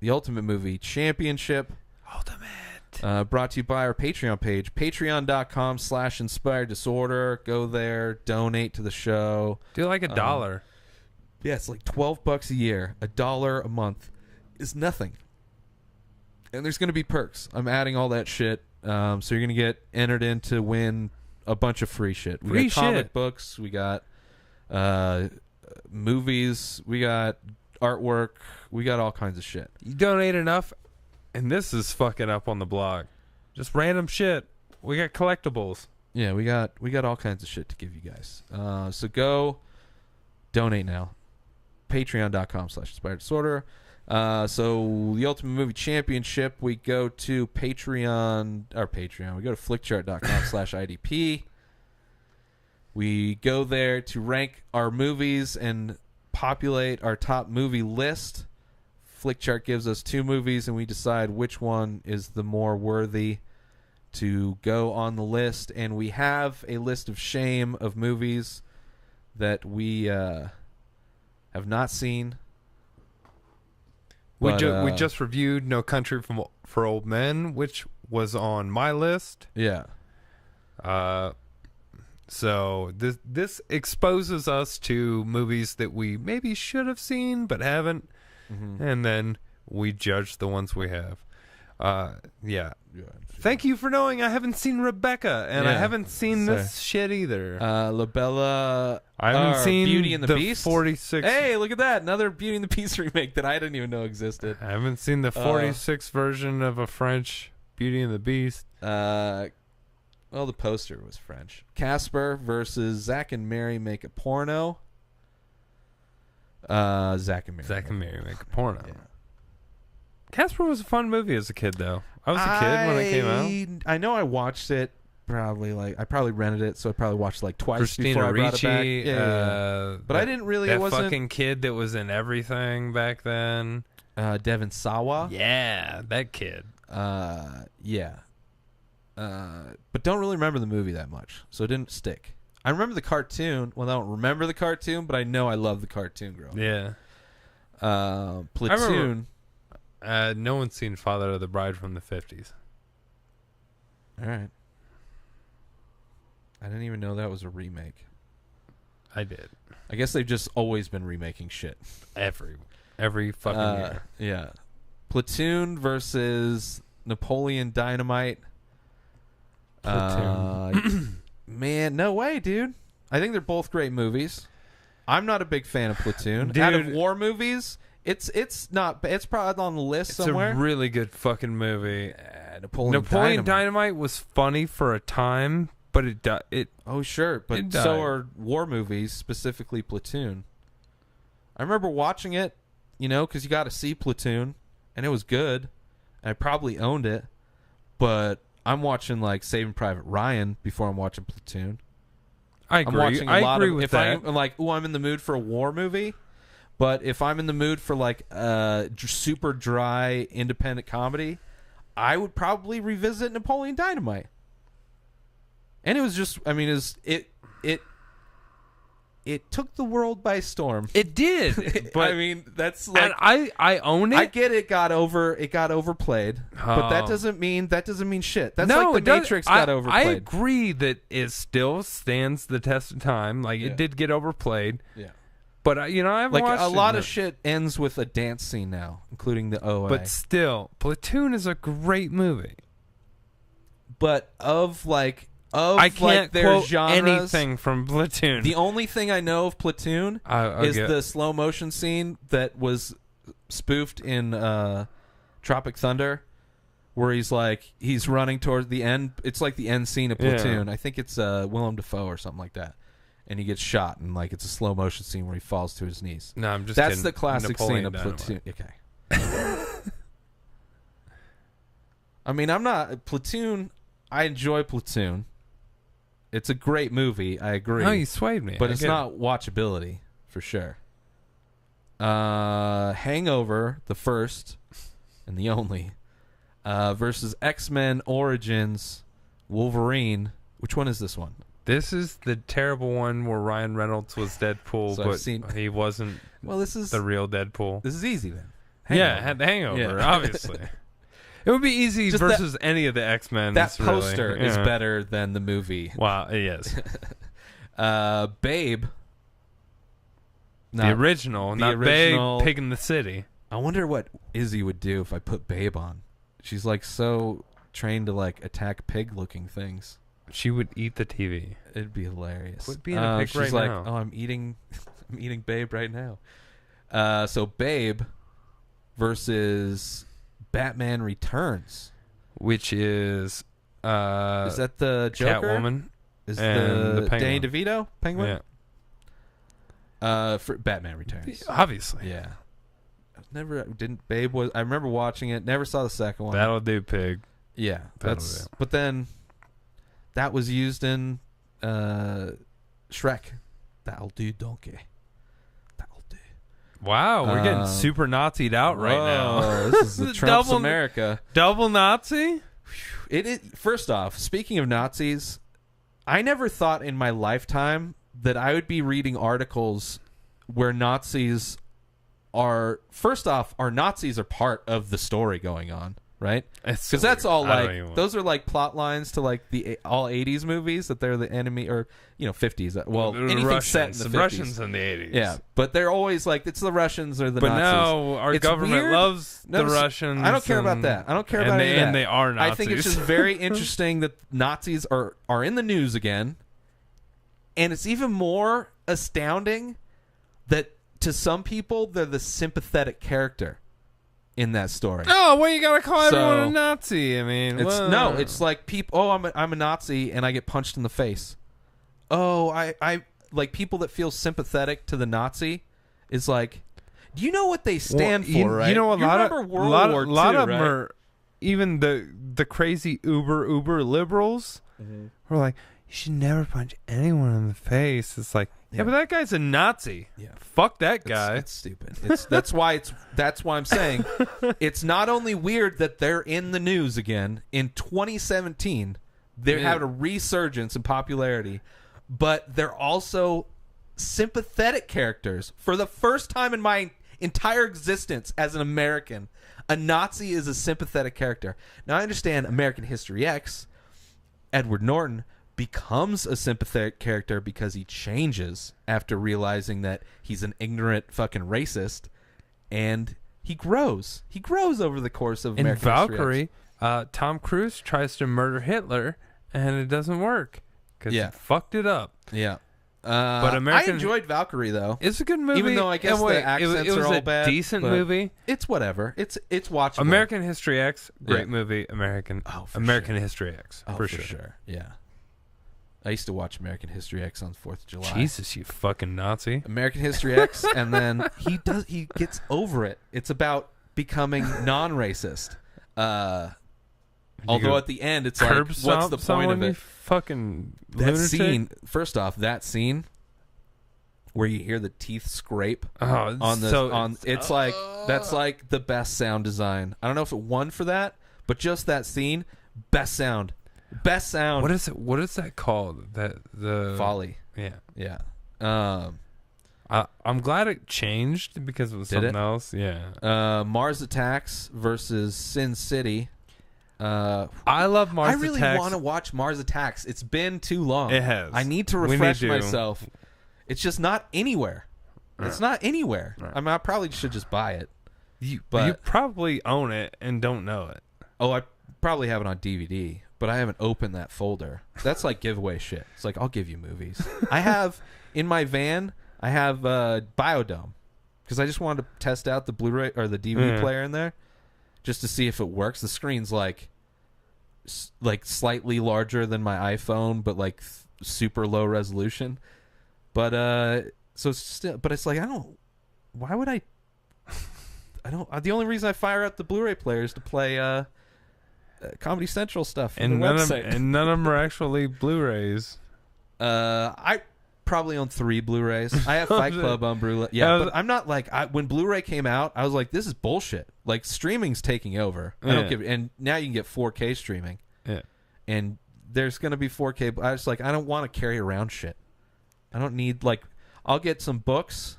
the Ultimate Movie Championship. Brought to you by our Patreon page, patreon.com/inspired disorder. Go there, donate to the show. Do like $1. Yeah, it's like $12 a year. $1 a month is nothing. And there's going to be perks. I'm adding all that shit. So you're going to get entered in to win a bunch of free shit. We got comic books. We got movies. We got artwork. We got all kinds of shit. You donate enough, and this is fucking up on the blog. Just random shit. We got collectibles. Yeah, we got all kinds of shit to give you guys. So go donate now. Patreon.com/inspired disorder. So the Ultimate Movie Championship, we go to Patreon. We go to flickchart.com/IDP. We go there to rank our movies and populate our top movie list. Flickchart gives us 2 movies, and we decide which one is the more worthy to go on the list. And we have a list of shame of movies that we have not seen. We just reviewed No Country for Old Men, which was on my list. Yeah. So this exposes us to movies that we maybe should have seen but haven't, and then we judge the ones we have. Yeah. Thank you for knowing I haven't seen Rebecca, and I haven't seen this shit either. La Bella. I haven't seen Beauty and the Beast. 46. Hey, look at that! Another Beauty and the Beast remake that I didn't even know existed. I haven't seen the 46 version of a French Beauty and the Beast. Well, the poster was French. Casper versus Zack and Mary Make a Porno. Zack and Mary Make a Porno. Yeah. Casper was a fun movie as a kid, though. I was a kid when it came out. I know I watched it. I probably rented it, so I probably watched it like twice Christina before I brought Ricci, it back. Yeah. But I didn't really. That It wasn't fucking kid that was in everything back then. Devin Sawa. Yeah, that kid. Yeah. But don't really remember the movie that much, so it didn't stick. I remember the cartoon. Well, I don't remember the cartoon, but I know I love the cartoon growing up. Yeah. Platoon. No one's seen Father of the Bride from the 50s. All right. I didn't even know that was a remake. I did. I guess they've just always been remaking shit. Every fucking year. Yeah. Platoon versus Napoleon Dynamite. Platoon. Man, no way, dude. I think they're both great movies. I'm not a big fan of Platoon. Dude, out of war movies, it's probably on the list somewhere. It's a really good fucking movie. Napoleon Dynamite was funny for a time, but it oh sure, but so are war movies, specifically Platoon. I remember watching it, because you got to see Platoon, and it was good. And I probably owned it, but I'm watching like Saving Private Ryan before I'm watching Platoon. I agree. I'm watching a lot agree of, with if that. I'm like, I'm in the mood for a war movie, but if I'm in the mood for like super dry independent comedy, I would probably revisit Napoleon Dynamite. And it was just, it took the world by storm. It did, but that's like, and I own it. I get it got overplayed, but that doesn't mean shit. That's like the Matrix got overplayed. I agree that it still stands the test of time. Like it did get overplayed. Yeah. But I haven't like watched a lot of shit ends with a dance scene now, including the OA. But still, Platoon is a great movie. But I can't their quote genres, anything from Platoon. The only thing I know of Platoon is the slow motion scene that was spoofed in Tropic Thunder, where he's running towards the end. It's like the end scene of Platoon. I think it's Willem Dafoe or something like that, and he gets shot, and it's a slow motion scene where he falls to his knees. No, I'm just that's kidding. the classic Napoleon scene of Dynamite. Platoon. Okay. I'm not Platoon. I enjoy Platoon. It's a great movie. I agree. No, you swayed me. But it's not watchability for sure. Hangover, the first and the only, versus X-Men Origins Wolverine. Which one is this one? This is the terrible one where Ryan Reynolds was Deadpool, So but he wasn't. Well, this is the real Deadpool. This is easy then. Yeah, it had the Hangover, obviously. It would be easy Just versus any of the X-Men. That poster is better than the movie. Wow, yes. Babe. The original, not original, Babe, Pig in the City. I wonder what Izzy would do if I put Babe on. She's like so trained to like attack pig-looking things. She would eat the TV. It'd be hilarious. Quit being a pig she's right like, now. oh, I'm eating Babe right now. So Babe versus Batman Returns, which is that the Joker? Catwoman? Is and the Danny Penguin. DeVito Penguin? Yeah. For Batman Returns. Obviously. Yeah. Babe was. I remember watching it. Never saw the second one. That'll do, pig. Yeah, That'll that's. do. But then, that was used in Shrek. That'll do, donkey. That'll do. Wow, we're getting super Nazi'd out right now. This is the Trump's America. Double Nazi? First off, speaking of Nazis, I never thought in my lifetime that I would be reading articles where Nazis are. First off, our Nazis are part of the story going on, right? Because that's all like those are like plot lines to like the all 80s movies that they're the enemy, or 50s. Well, anything Russians, set in the 50s. Russians in the 80s. Yeah, but they're always like it's the Russians or the but Nazis. now our It's government weird. loves the Russians. I don't care about that. I don't care about any of that. And they are Nazis. I think it's just very interesting that Nazis are in the news again, and it's even more astounding that to some people they're the sympathetic character in that story. Oh, well, you gotta call everyone a Nazi. I mean, it's like people. Oh, I'm a Nazi, and I get punched in the face. Oh, I like people that feel sympathetic to the Nazi is like, do you know what they stand for? Right? You know, a lot of right? them are even the crazy uber liberals who are like, you should never punch anyone in the face. It's like, yeah, but that guy's a Nazi. Yeah, fuck that guy. It's stupid. That's why I'm saying it's not only weird that they're in the news again in 2017. They're having a resurgence in popularity, but they're also sympathetic characters. For the first time in my entire existence as an American, a Nazi is a sympathetic character. Now I understand American History X, Edward Norton becomes a sympathetic character because he changes after realizing that he's an ignorant fucking racist, and he grows. He grows over the course of American Valkyrie. History X. Tom Cruise tries to murder Hitler, and it doesn't work because he fucked it up. Yeah. But I enjoyed Valkyrie though. It's a good movie, even though I guess the accents it was are all a bad. Decent movie. It's whatever. It's watchable. American History X, great movie. American History X, for sure. Yeah. I used to watch American History X on 4th of July. Jesus, you fucking Nazi. American History X, and then he gets over it. It's about becoming non-racist. Although at the end, it's like, what's the point of it? Fucking that lunatic? scene. First off, that scene where you hear the teeth scrape it's like that's like the best sound design. I don't know if it won for that, but just that scene, best sound. Best sound. What is that called? The Folly. Yeah. I'm glad it changed because it was something else. Yeah. Mars Attacks versus Sin City. I love Mars Attacks. I really want to watch Mars Attacks. It's been too long. It has. I need to refresh myself. It's just not anywhere. It's not anywhere. I mean, I probably should just buy it. You probably own it and don't know it. Oh, I probably have it on DVD. But I haven't opened that folder. That's like giveaway shit. It's like, I'll give you movies. I have, in my van, I have Biodome. Because I just wanted to test out the Blu-ray or the DVD player in there. Just to see if it works. The screen's like slightly larger than my iPhone, but like super low resolution. But, so it's still, but it's like, why would I don't, the only reason I fire up the Blu-ray player is to play, Comedy Central stuff and none of them are actually Blu-rays. I probably own 3 Blu-rays. I have Fight Club on Blu-ray. Yeah, but I'm not like when Blu-ray came out, I was like, this is bullshit. Like streaming's taking over. I don't give. And now you can get 4K streaming. Yeah, and there's gonna be 4K. I was like, I don't want to carry around shit. I don't need I'll get some books,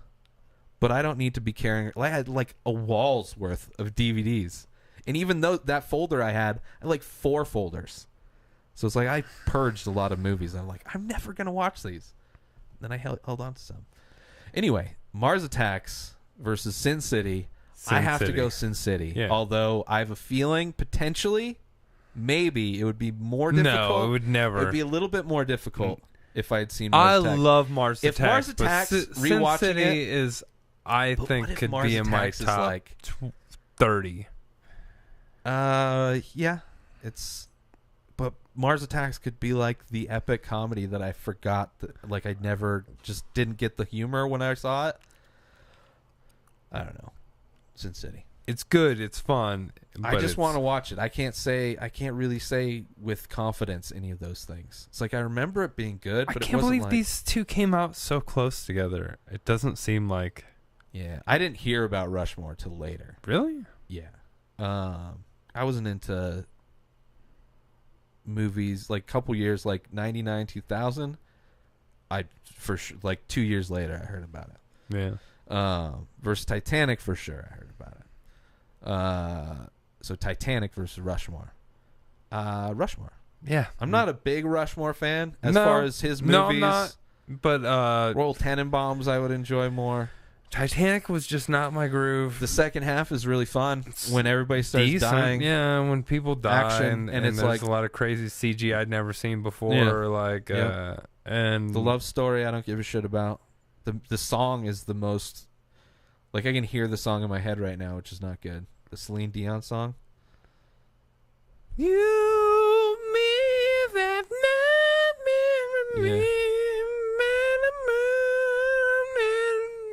but I don't need to be carrying. I had like a wall's worth of DVDs, and even though that folder I had like 4 folders, so it's like I purged a lot of movies. I'm like, I'm never gonna watch these. Then I held on to some. Anyway, Mars Attacks versus Sin City. I have to go Sin City. Yeah. Although I have a feeling potentially, maybe it would be more difficult. No, it would never. It would be a little bit more difficult if I had seen Mars Attacks. I love Mars Attacks. If Mars Attacks, Sin City is, I think, could be in my top like 30. Yeah, but Mars Attacks could be like the epic comedy that I forgot that, like I never just didn't get the humor when I saw it. I don't know. Sin City. It's good. It's fun. I just want to watch it. I can't really say with confidence any of those things. It's like I remember it being good, but I can't it wasn't believe like, these two came out so close together. It doesn't seem like. Yeah, I didn't hear about Rushmore till later. Really? Yeah. I wasn't into movies like a couple years, like 99, 2000. I for sure, like 2 years later, I heard about it. Yeah. Versus Titanic, for sure, I heard about it. So Titanic versus Rushmore. Rushmore. Yeah. I'm not a big Rushmore fan as far as his movies. No, I'm not. But Royal Tenenbaums I would enjoy more. Titanic was just not my groove. The second half is really fun when everybody starts dying. Yeah, when people die Action, and it's there's like a lot of crazy CG I'd never seen before. Yeah. Like, Yep. and the love story I don't give a shit about. The song is the most, like I can hear the song in my head right now, which is not good. The Celine Dion song. You, me, that not me.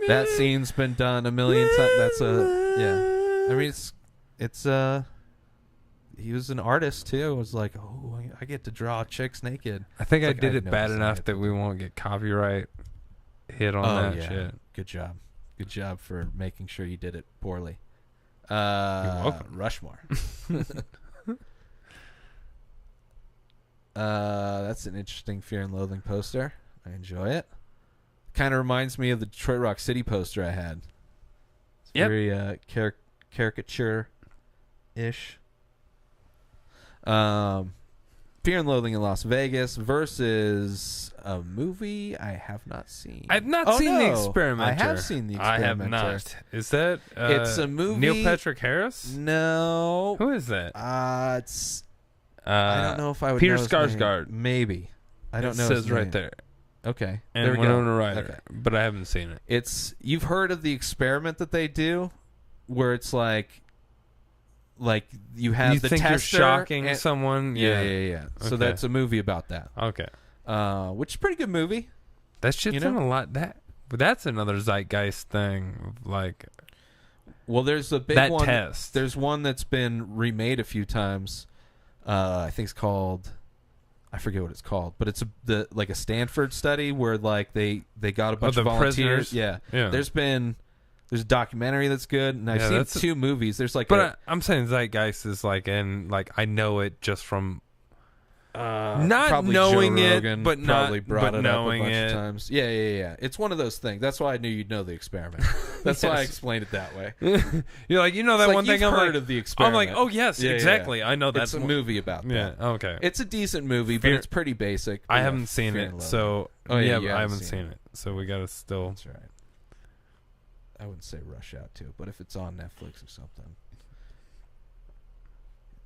That scene's been done a million times. That's I mean, it's he was an artist too. It was like, oh, I get to draw chicks naked. I think it's I did it bad enough that we won't get copyright hit on that shit. Good job for making sure you did it poorly. You're welcome. Rushmore. That's an interesting Fear and Loathing poster. I enjoy it. Kind of reminds me of the Detroit Rock City poster I had. It's very caricature-ish. Fear and Loathing in Las Vegas versus a movie I have not seen. I've not seen The Experimenter. I have seen The Experimenter. I have not. Is that it's a movie. Neil Patrick Harris? No. Who is that? It's I don't know if I would Peter know his Skarsgård. name. Maybe. I don't know. It his says name. right there. Okay. And there we Winona go. Ryder. Okay. But I haven't seen it. You've heard of the experiment that they do where it's like you have you the think tester you're shocking someone? Yeah. So Okay. that's a movie about that. Okay. Which is a pretty good movie. That shit's in a lot. But that's another zeitgeist thing. Like, well, there's a big that one. test. There's one that's been remade a few times. I think it's called. I forget what it's called, but it's a Stanford study where like they got a bunch of volunteers. Prisoners? Yeah. There's a documentary that's good, and I've seen 2 movies. There's like, I'm saying zeitgeist is like, and like I know it just from not probably knowing Joe it, Rogan but probably not brought but it knowing up a bunch it. of times. Yeah. It's one of those things. That's why I knew you'd know The Experiment. That's why I explained it that way. You're like, that like one thing. You've I'm heard like, of The Experiment. I'm like, oh yes, exactly. I know that's a movie about that. Yeah, okay. It's a decent movie, but it's pretty basic. I haven't seen it, so I haven't seen it. So we gotta still. That's right. I wouldn't say rush out to it, but if it's on Netflix or something,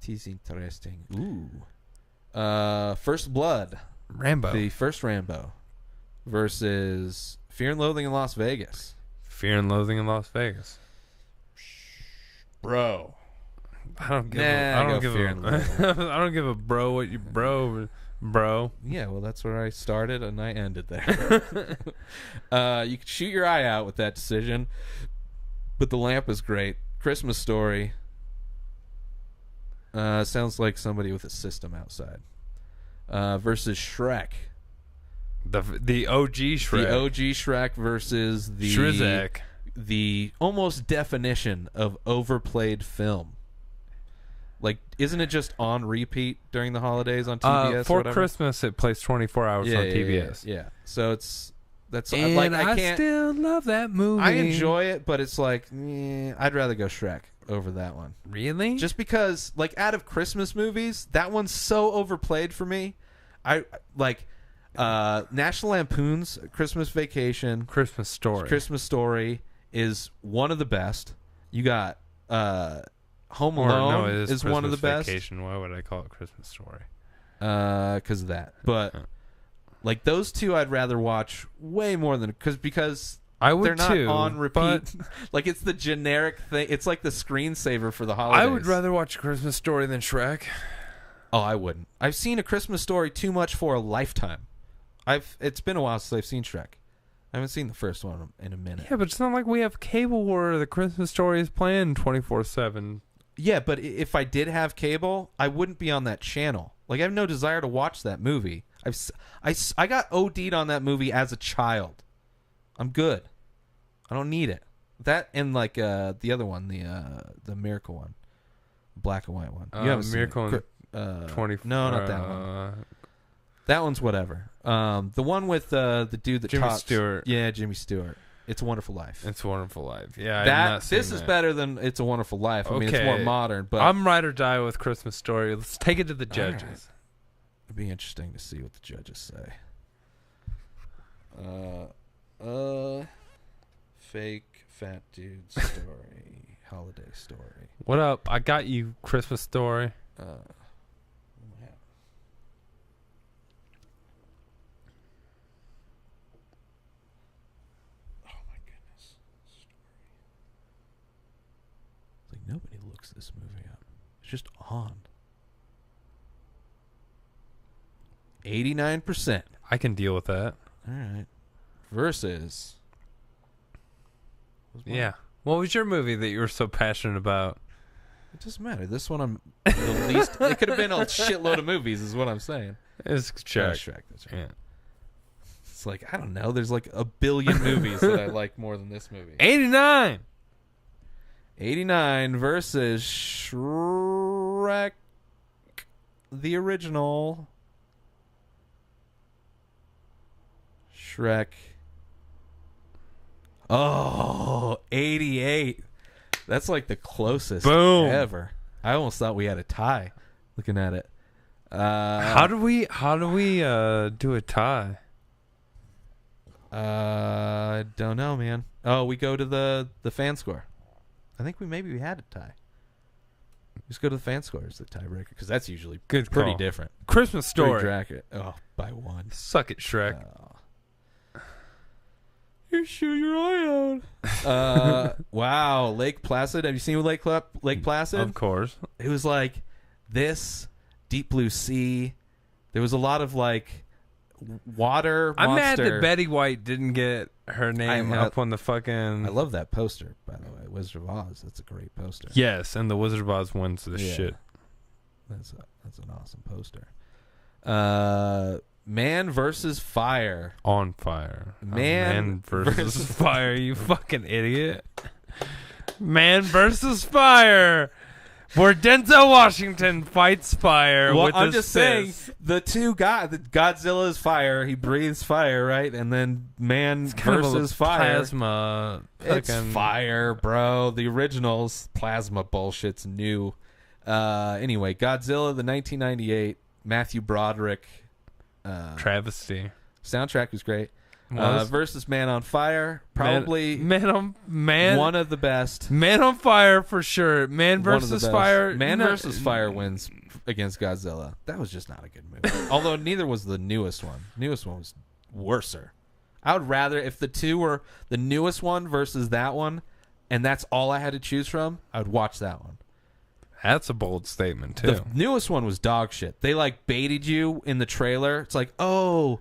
it's interesting. Ooh, First Blood, Rambo, the first Rambo, versus Fear and Loathing in Las Vegas. Fear and Loathing in Las Vegas, bro. I don't give a bro what you bro. Yeah, well, that's where I started and I ended there. You could shoot your eye out with that decision, but The Lamp is great. Christmas Story. Sounds like somebody with a system outside. Versus Shrek. The OG Shrek. The OG Shrek versus the Shrizak. The almost definition of overplayed film. Like, isn't it just on repeat during the holidays on TBS? For Christmas, it plays 24 hours on TBS. Yeah. So it's That's And like I can't. still love that movie. I enjoy it, but it's like I'd rather go Shrek over that one. Really? Just because, like, out of Christmas movies, that one's so overplayed for me. I like National Lampoon's Christmas Vacation, Christmas Story is one of the best. You got Home Alone it is one of the best. Vacation. Why would I call it Christmas Story? Because of that. But like those two, I'd rather watch way more than because I would they're not too, on repeat. Like it's the generic thing. It's like the screensaver for the holidays. I would rather watch Christmas Story than Shrek. Oh, I wouldn't. I've seen A Christmas Story too much for a lifetime. It's been a while since I've seen Shrek. I haven't seen the first one in a minute. Yeah, but it's not like we have cable where the Christmas Story is playing 24/7. Yeah, but if I did have cable, I wouldn't be on that channel. Like, I have no desire to watch that movie. I got OD'd on that movie as a child. I'm good. I don't need it. That and like the other one, the Miracle one, black and white one. You haven't Miracle seen in 24. No, not that one. That one's whatever. The one with the dude that Jimmy talks. Stewart. Yeah, Jimmy Stewart. It's a Wonderful Life. It's a Wonderful Life. Yeah, I've not seen this is better than It's a Wonderful Life. I mean, it's Okay. more modern, but I'm ride or die with Christmas Story. Let's take it to the judges. Right. It'd be interesting to see what the judges say. Fake fat dude story, holiday story. What up? I got you, Christmas Story. Nobody looks this movie up. It's just on. 89%. I can deal with that. All right. Versus. Yeah. What was your movie that you were so passionate about? It doesn't matter. This one I'm the least. It could have been a shitload of movies, is what I'm saying. It's Shrek. Shrek. That's right. Yeah. It's like, I don't know. There's like a billion movies that I like more than this movie. 89. 89 versus Shrek, the original. Shrek. Oh, 88. That's like the closest ever. I almost thought we had a tie looking at it. How do we do a tie? I don't know, man. Oh, we go to the fan score. I think we had a tie. Just go to the fan score as the tiebreaker because that's usually Good pretty call. different. Christmas Story. Oh, by one. Suck it, Shrek. You shoot your eye out. Wow, Lake Placid. Have you seen Lake Placid? Of course. It was like this, Deep Blue Sea. There was a lot of like water. I'm mad monster. that Betty White didn't get her name up on the fucking. I love that poster, by the way. Wizard of Oz. That's a great poster. Yes, and the Wizard of Oz wins this shit. That's an awesome poster. Man versus Fire. On Fire. Man versus Fire, you fucking idiot. Man versus Fire. Where Denzel Washington fights fire with I'm his just fist. saying, the two guys, Godzilla is fire. He breathes fire, right? And then Man versus Fire. Plasma. It's fire, bro. The original's plasma bullshit's new. Anyway, Godzilla, the 1998 Matthew Broderick travesty. Soundtrack was great. Versus Man on Fire, probably Man one of the best. Man on Fire for sure. Man versus Fire. Man versus Fire wins against Godzilla. That was just not a good movie. Although neither was the newest one. Newest one was worser. I would rather, if the two were the newest one versus that one, and that's all I had to choose from, I would watch that one. That's a bold statement too. The newest one was dog shit. They like baited you in the trailer. It's like, oh,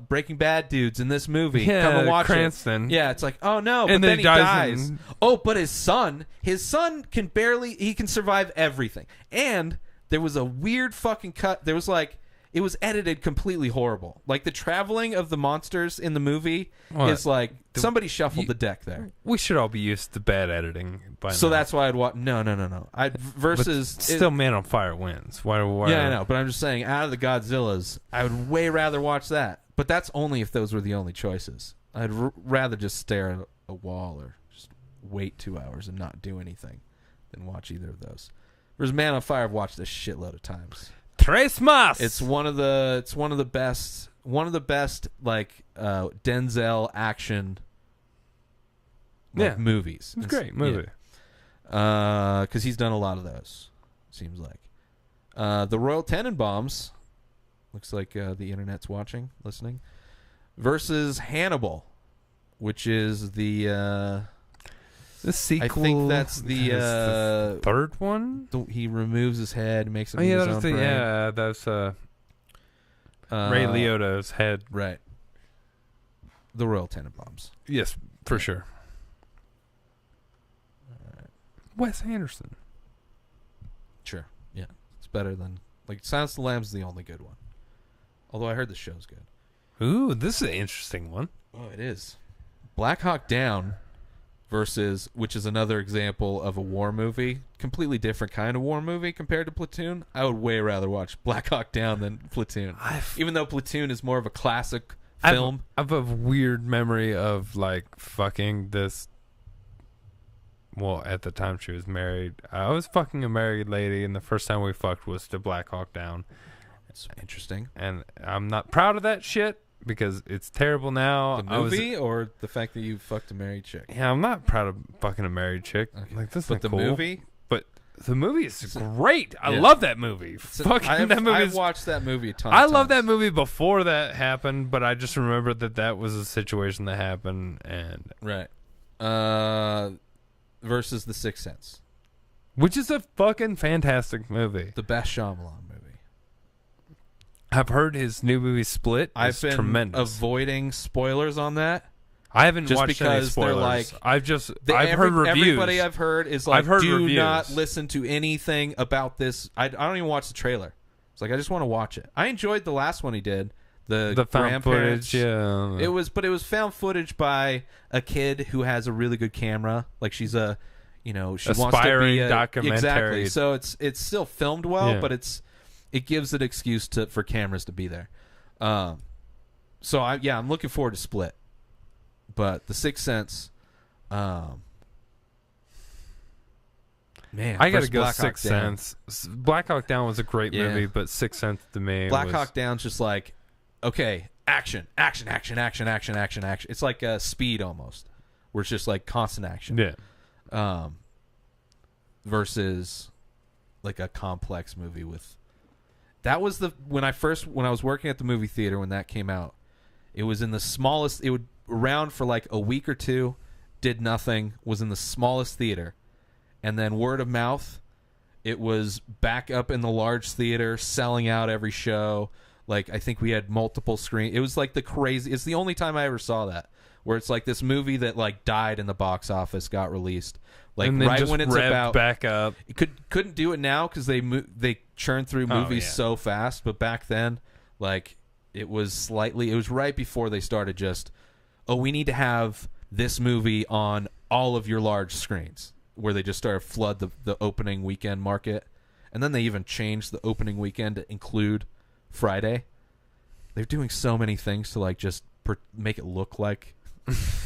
Breaking Bad dudes in this movie. Yeah, come and watch Cranston. it. Yeah, it's like, oh no, And but then he dies. Oh, but his son he can survive everything. And there was a weird fucking cut. There was like, it was edited completely horrible. Like the traveling of the monsters in the movie is like somebody shuffled the deck there. We should all be used to bad editing by So now. that's why I'd watch. No. Versus But still, Man on Fire wins. Why? Yeah, I know, but I'm just saying, out of the Godzillas, I would way rather watch that But that's only if those were the only choices. I'd rather just stare at a wall or just wait 2 hours and not do anything than watch either of those. Whereas Man on Fire, I've watched a shitload of times. Tres más. It's one of the best like Denzel action movies. It's a great movie. Because he's done a lot of those, seems like. The Royal Tenenbaums, looks like the internet's listening, versus Hannibal, which is the sequel. I think that's the third one. He removes his head, makes it his own brain. Yeah, that's Ray Liotta's head. Right. The Royal Tenenbaums. Yes, for sure. Wes Anderson. Sure. Yeah. It's better than... Like, Silence of the Lambs is the only good one. Although I heard the show's good. Ooh, this is an interesting one. Oh, it is. Black Hawk Down versus... Which is another example of a war movie. Completely different kind of war movie compared to Platoon. I would way rather watch Black Hawk Down than Platoon. Even though Platoon is more of a classic film. I have a weird memory of, like, fucking this... Well, at the time she was married. I was fucking a married lady, and the first time we fucked was to Black Hawk Down. That's interesting. And I'm not proud of that shit because it's terrible now. The movie or the fact that you fucked a married chick? Yeah, I'm not proud of fucking a married chick. Okay. Like, this but the cool. movie? But the movie is great. I love that movie. Fucking that movie. I've watched that movie a ton I of love times. that movie before that happened, but I just remembered that was a situation that happened. And right. Versus The Sixth Sense, which is a fucking fantastic movie. The best Shyamalan movie. I've heard his new movie Split. I've been tremendous. Avoiding spoilers on that. I haven't just watched because any spoilers. They're like, I've heard reviews. Everybody I've heard is like, do reviews. not listen to anything about this. I don't even watch the trailer. It's like I just want to watch it. I enjoyed the last one he did. The found footage, yeah. It was found footage by a kid who has a really good camera. Like she's she wants to be a documentary. Exactly. So it's still filmed well, but it gives an excuse for cameras to be there. So I'm looking forward to Split. But The Sixth Sense, man, I gotta go Sixth Sense. Black Hawk Down was a great movie, but Sixth Sense to me, Black Hawk Down's just like, okay, action. It's like Speed almost, where it's just like constant action. Yeah. Versus like a complex movie with. That was when I was working at the movie theater when that came out. It was in the smallest. It would around for like a week or two, did nothing. Was in the smallest theater, and then word of mouth, it was back up in the large theater, selling out every show. Like, I think we had multiple screens. It was like it's the only time I ever saw that, where it's like this movie that like died in the box office, got released, like and then right just when it's about back up. It couldn't do it now because they churn through movies so fast. But back then, like it was right before they started just, we need to have this movie on all of your large screens, where they just started flood the opening weekend market, and then they even changed the opening weekend to include Friday. They're doing so many things to like just make it look like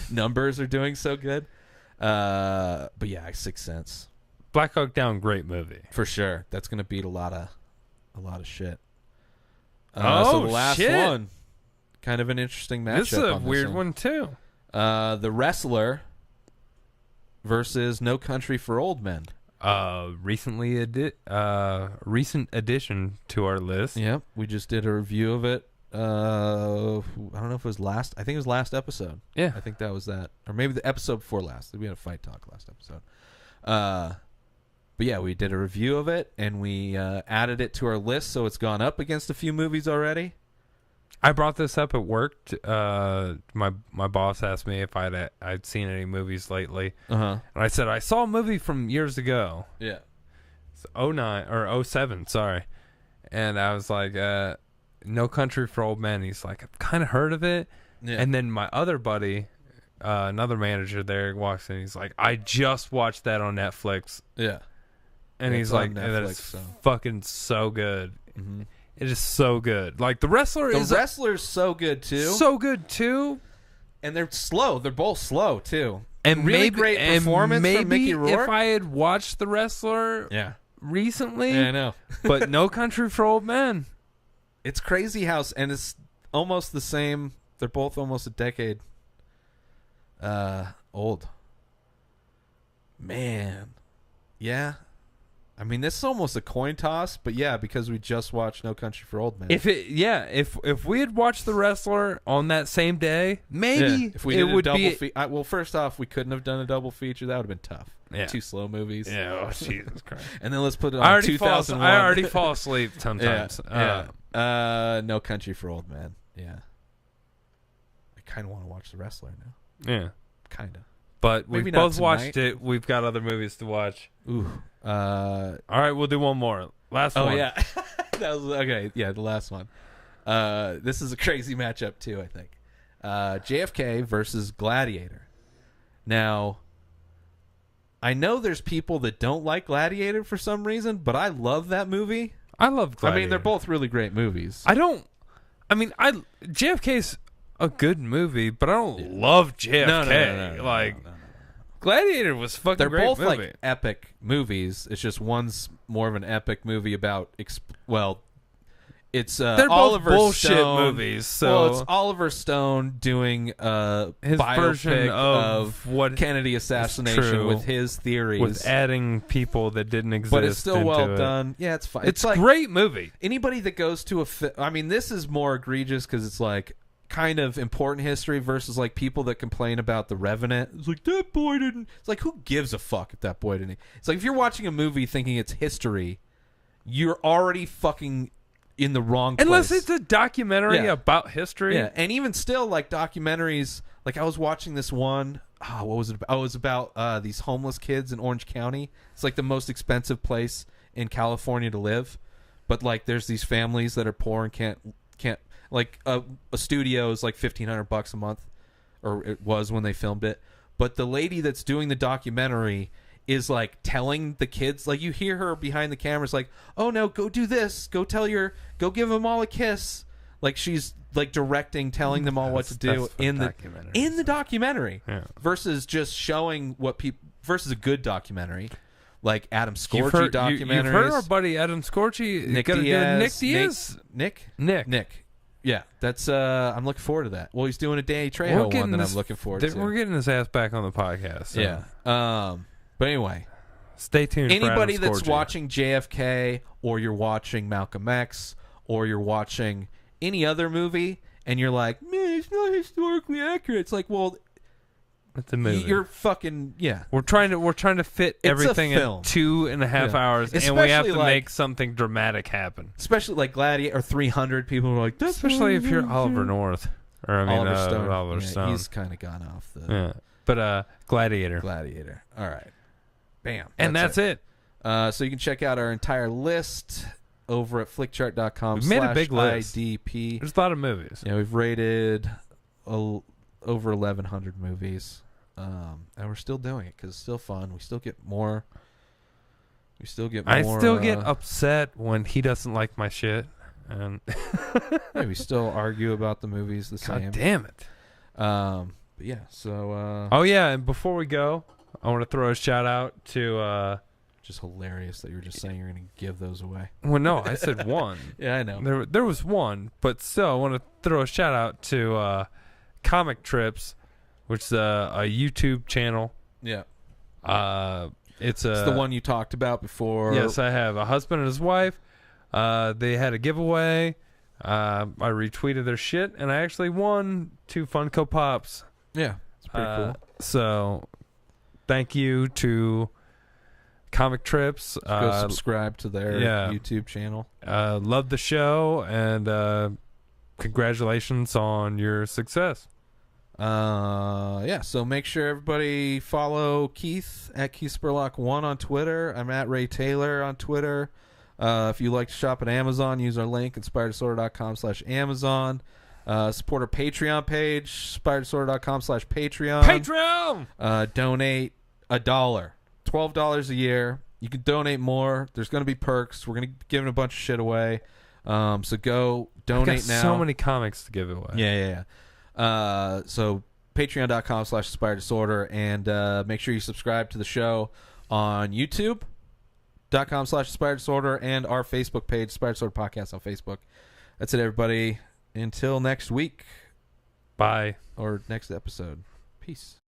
numbers are doing so good. But yeah, Sixth Sense, Black Hawk Down, great movie for sure. That's gonna beat a lot of shit. So the last one, kind of an interesting matchup. This is a weird one too. The Wrestler versus No Country for Old Men. Recent addition to our list. Yep, we just did a review of it. I don't know if it was last. I think it was last episode. Yeah, I think that was that, or maybe the episode before last. We had a fight talk last episode. But yeah, we did a review of it and we added it to our list, so it's gone up against a few movies already. I brought this up at work. My boss asked me if I'd seen any movies lately, and I said I saw a movie from years ago. Yeah, it's 09 or 07, sorry. And I was like, No Country for Old Men. He's like, I've kind of heard of it. Yeah. And then my other buddy, another manager there, walks in. He's like, I just watched that on Netflix. Yeah, and he's like, Netflix, that's fucking so good. Mm-hmm. It is so good. Like the wrestler's so good too. So good too. And they're slow. They're both slow too. And really great performance from Mickey Rourke. If I had watched The Wrestler recently, I know. But No Country for Old Men. It's crazy how, and it's almost the same. They're both almost a decade old. Man. Yeah. I mean, this is almost a coin toss, but yeah, because we just watched No Country for Old Men. If we had watched The Wrestler on that same day, maybe if we did a double feature. Well, first off, we couldn't have done a double feature. That would have been tough. Yeah. 2 slow movies. Yeah. Oh, Jesus Christ. And then let's put it on 2001. I already fall asleep sometimes. No Country for Old Men. Yeah. I kind of want to watch The Wrestler now. Yeah. Kind of. But we've both watched it. We've got other movies to watch. Ooh. All right, we'll do one more. Last one. Oh, yeah. That was okay. Yeah, the last one. This is a crazy matchup, too, I think. JFK versus Gladiator. Now, I know there's people that don't like Gladiator for some reason, but I love that movie. I love Gladiator. I mean, they're both really great movies. JFK's a good movie, but I don't love JFK. No. Gladiator was fucking They're great both movie. like epic movies. It's just one's more of an epic movie about it's they're Oliver both bullshit Stone movies. So it's Oliver Stone doing his biopic version of what Kennedy assassination with his theories, with adding people that didn't exist. but it's still well done. Yeah, it's fine. It's like great movie. Anybody that goes to I mean, this is more egregious because it's like kind of important history versus like people that complain about The Revenant. It's like, that boy didn't. It's like, who gives a fuck if that boy didn't? It's like, if you're watching a movie thinking it's history, you're already fucking in the wrong place. Unless it's a documentary about history. Yeah, and even still, like documentaries, like I was watching this one. What was it about? Oh, it was about these homeless kids in Orange County. It's like the most expensive place in California to live, but like there's these families that are poor and can't like a studio is like $1,500 a month, or it was when they filmed it. But the lady that's doing the documentary is like telling the kids, like you hear her behind the cameras, like, "Oh no, go do this, go give them all a kiss." Like she's like directing, telling them all what to do in the documentary, versus just showing what people versus a good documentary. Like Adam Scorchi documentaries. You've heard our buddy Adam Scorchi. Nick Diaz. Nick. Yeah, that's. I'm looking forward to that. Well, he's doing a Danny Trejo one that I'm looking forward to. We're getting his ass back on the podcast. So. Yeah. But anyway, stay tuned. Anybody that's watching JFK, or you're watching Malcolm X, or you're watching any other movie, and you're like, man, it's not historically accurate. It's like, well, it's a movie. You're fucking We're trying to fit everything in 2.5 hours, and we have to make something dramatic happen. Especially like Gladiator or 300. People are like, especially if you're Oliver North, or Oliver Stone. Stone. He's kind of gone off the. Yeah, but Gladiator. All right, bam, and that's it. So you can check out our entire list over at flickchart.com. We've made a big list. IDP. There's a lot of movies. Yeah, we've rated over 1,100 movies, and we're still doing it because it's still fun. We still get more. I still get upset when he doesn't like my shit, and we still argue about the movies the same. God damn it! But yeah, so. Oh yeah, and before we go, I want to throw a shout out to. Just hilarious that you were just saying you're going to give those away. Well, no, I said one. Yeah, I know. There was one, but still, I want to throw a shout out to. Comic Trips, which is a YouTube channel. Yeah. It's the one you talked about before. Yes, I have. A husband and his wife. They had a giveaway. I retweeted their shit, and I actually won 2 Funko Pops. Yeah, it's pretty cool. So, thank you to Comic Trips. Go subscribe to their YouTube channel. Love the show, and congratulations on your success. So make sure everybody follow Keith at Keith Spurlock 1 on Twitter. I'm at Ray Taylor on Twitter. If you like to shop at Amazon, use our link inspireddisorder.com/Amazon. Support our Patreon page, inspireddisorder.com/Patreon. Donate $1, $12 a year. You can donate more. There's going to be perks. We're going to be giving a bunch of shit away. So go I've donate got now. so many comics to give away. Yeah. So patreon.com/Inspired Disorder, and make sure you subscribe to the show on youtube.com/Inspired Disorder and our Facebook page, Inspired Disorder Podcast on Facebook. That's it, everybody. Until next week. Bye. Or next episode. Peace.